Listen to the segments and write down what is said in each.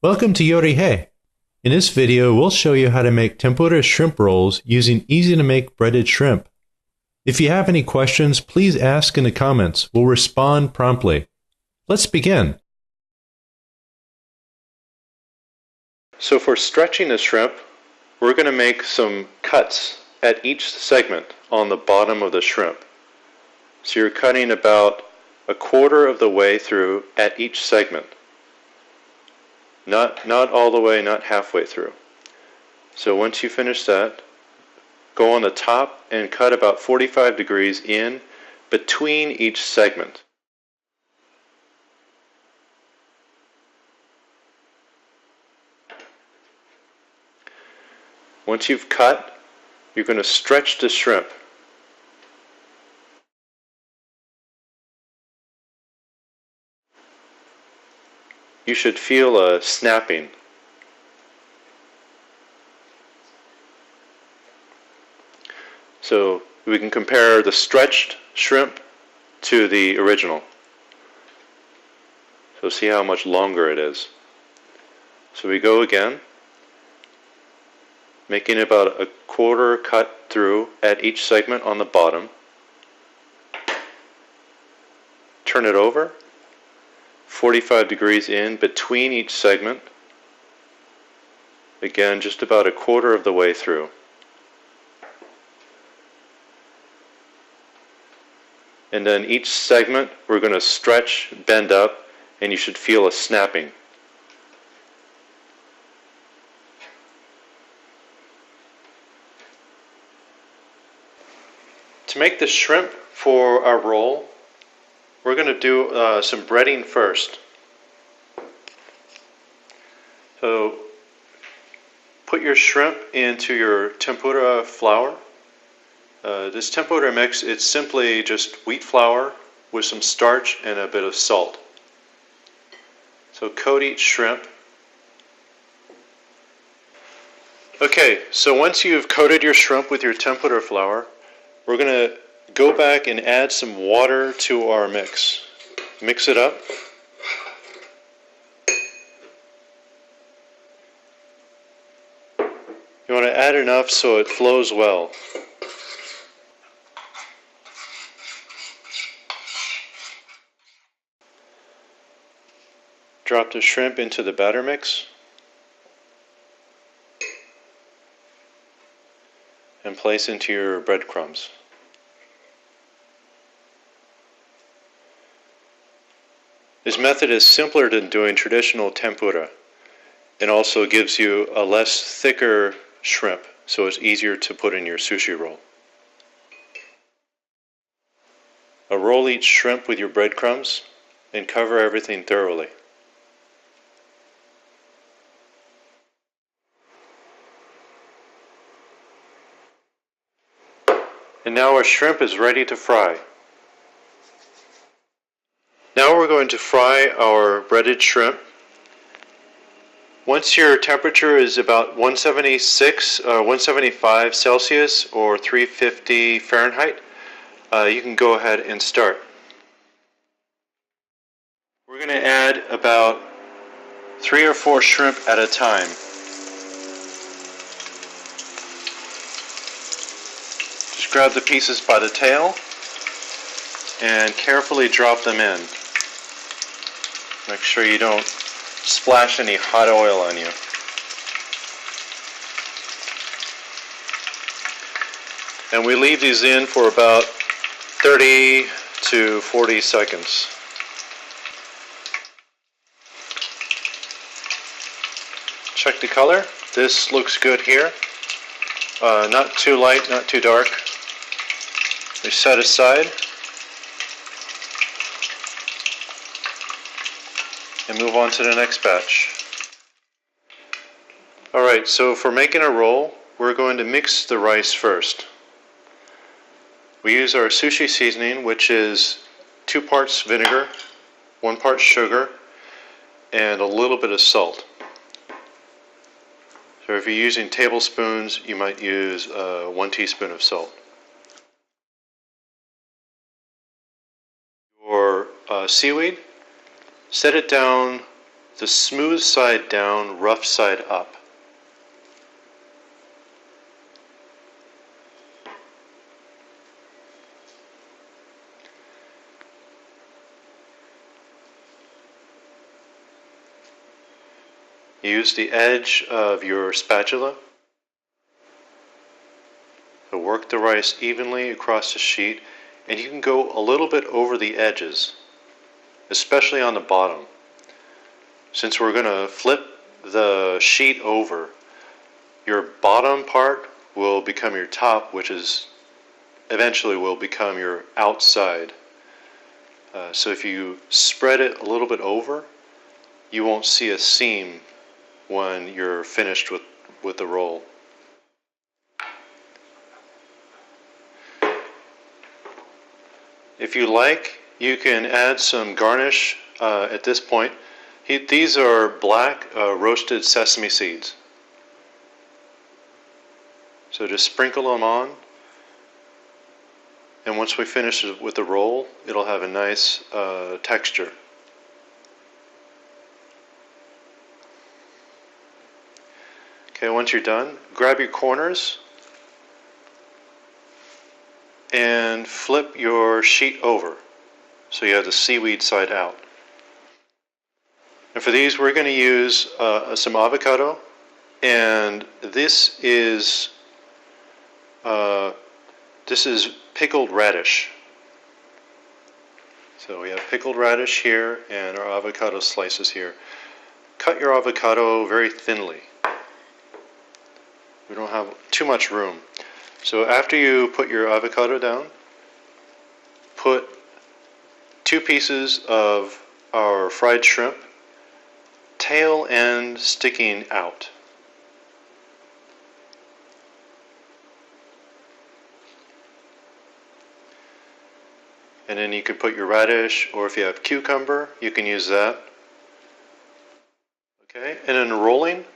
Welcome to Yorihei. In this video, we'll show you how to make tempura shrimp rolls using easy-to-make breaded shrimp. If you have any questions, please ask in the comments. We'll respond promptly. Let's begin. So for stretching the shrimp, we're going to make some cuts at each segment on the bottom of the shrimp. So you're cutting about a quarter of the way through at each segment. Not all the way, not halfway through. So once you finish that, go on the top and cut about 45 degrees in between each segment. Once you've cut, you're going to stretch the shrimp. You should feel a snapping. So we can compare the stretched shrimp to the original. So see how much longer it is. So we go again, making about a quarter cut through at each segment on the bottom. Turn it over. 45 degrees in between each segment. Again, just about a quarter of the way through. And then each segment we're going to stretch, bend up, and you should feel a snapping. To make the shrimp for our roll, we're going to do some breading first. So put your shrimp into your tempura flour. This tempura mix, it's simply just wheat flour with some starch and a bit of salt. So coat each shrimp. Okay, so once you've coated your shrimp with your tempura flour, we're going to go back and add some water to our mix. Mix it up. You want to add enough so it flows well. Drop the shrimp into the batter mix and place into your breadcrumbs. This method is simpler than doing traditional tempura and also gives you a less thicker shrimp, so it's easier to put in your sushi roll. Roll each shrimp with your breadcrumbs and cover everything thoroughly. And now our shrimp is ready to fry. Now we're going to fry our breaded shrimp. Once your temperature is about 176 or 175 Celsius or 350 Fahrenheit, you can go ahead and start. We're going to add about 3 or 4 shrimp at a time. Just grab the pieces by the tail and carefully drop them in. Make sure you don't splash any hot oil on you. And we leave these in for about 30 to 40 seconds. Check the color. This looks good here. Not too light, not too dark. We set aside and move on to the next batch. Alright, so for making a roll, we're going to mix the rice first. We use our sushi seasoning, which is 2 parts vinegar, 1 part sugar, and a little bit of salt. So if you're using tablespoons, you might use 1 teaspoon of salt. Your seaweed, set it down the smooth side down, rough side up. Use the edge of your spatula to work the rice evenly across the sheet, and you can go a little bit over the edges, especially on the bottom. Since we're going to flip the sheet over, your bottom part will become your top, which is eventually will become your outside. So if you spread it a little bit over, you won't see a seam when you're finished with the roll. If you like, you can add some garnish at this point. These are black roasted sesame seeds. So just sprinkle them on, and once we finish with the roll, it'll have a nice texture. Okay, once you're done, grab your corners and flip your sheet over so you have the seaweed side out. And for these, we're going to use some avocado, and this is pickled radish. So we have pickled radish here and our avocado slices here. Cut your avocado very thinly. We don't have too much room. So after you put your avocado down, put 2 pieces of our fried shrimp, tail end sticking out. And then you can put your radish, or if you have cucumber, you can use that. Okay, and in rolling,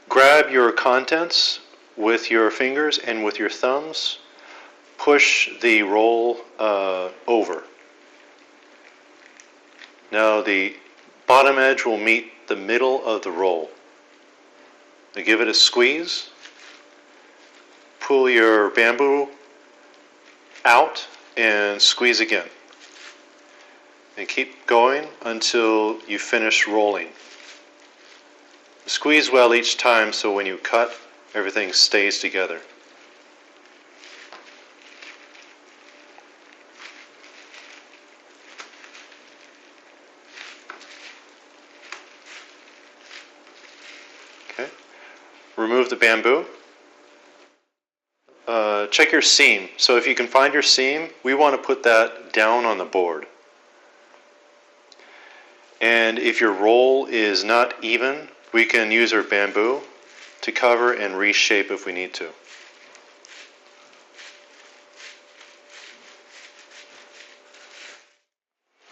grab your contents with your fingers and with your thumbs. Push the roll over. Now the bottom edge will meet the middle of the roll. Now give it a squeeze. Pull your bamboo out and squeeze again. And keep going until you finish rolling. Squeeze well each time so when you cut, everything stays together. Okay. Remove the bamboo. Check your seam. So if you can find your seam, we want to put that down on the board. And if your roll is not even, we can use our bamboo to cover and reshape if we need to.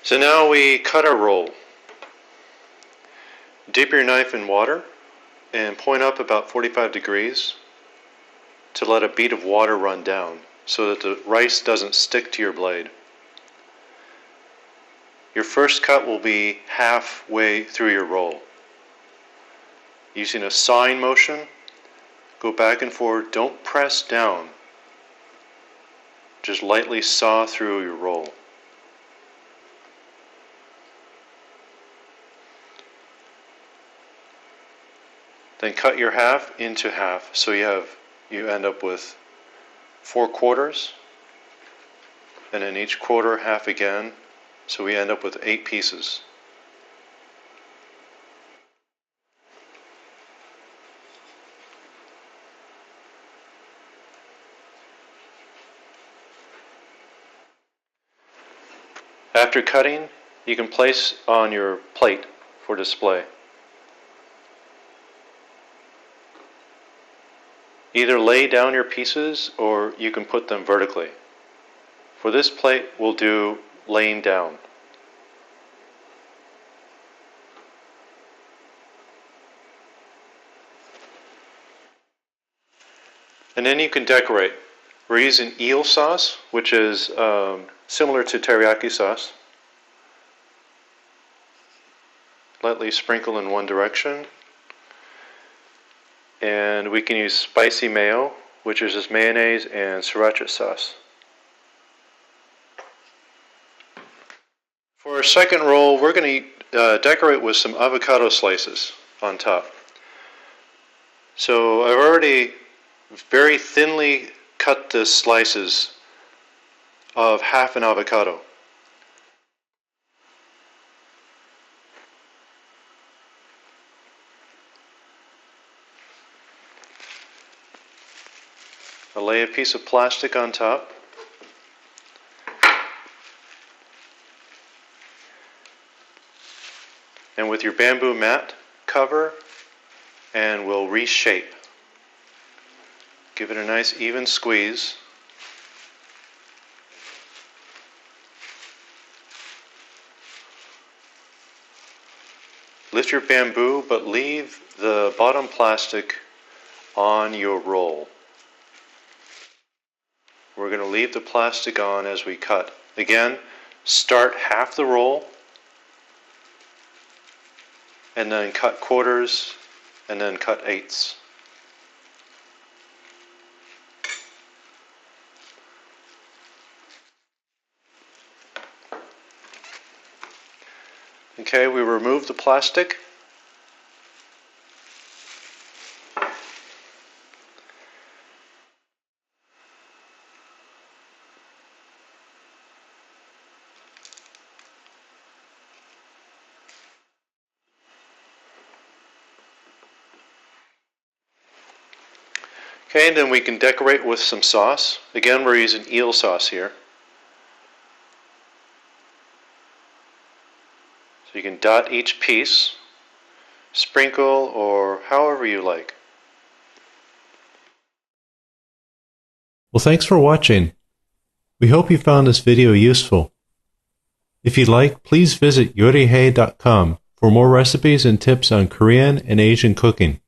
So now we cut our roll. Dip your knife in water and point up about 45 degrees to let a bead of water run down so that the rice doesn't stick to your blade. Your first cut will be halfway through your roll. Using a sawing motion, go back and forth, don't press down. Just lightly saw through your roll. Then cut your half into half, so you end up with 4 quarters, and in each quarter half again, so we end up with 8 pieces. After cutting, you can place on your plate for display. Either lay down your pieces or you can put them vertically. For this plate, we'll do laying down. And then you can decorate. We're using eel sauce, which is similar to teriyaki sauce. lightly sprinkle in one direction. And we can use spicy mayo, which is just mayonnaise and sriracha sauce. For our second roll, we're going to decorate with some avocado slices on top. So I've already very thinly cut the slices of half an avocado. I'll lay a piece of plastic on top. And with your bamboo mat, cover and we'll reshape. Give it a nice even squeeze. Lift your bamboo, but leave the bottom plastic on your roll. We're going to leave the plastic on as we cut. Again, start half the roll, and then cut quarters, and then cut eighths. Okay, we remove the plastic. Okay, and then we can decorate with some sauce. Again, we're using eel sauce here. So you can dot each piece, sprinkle, or however you like. Well, thanks for watching. We hope you found this video useful. If you'd like, please visit yorihei.com for more recipes and tips on Korean and Asian cooking.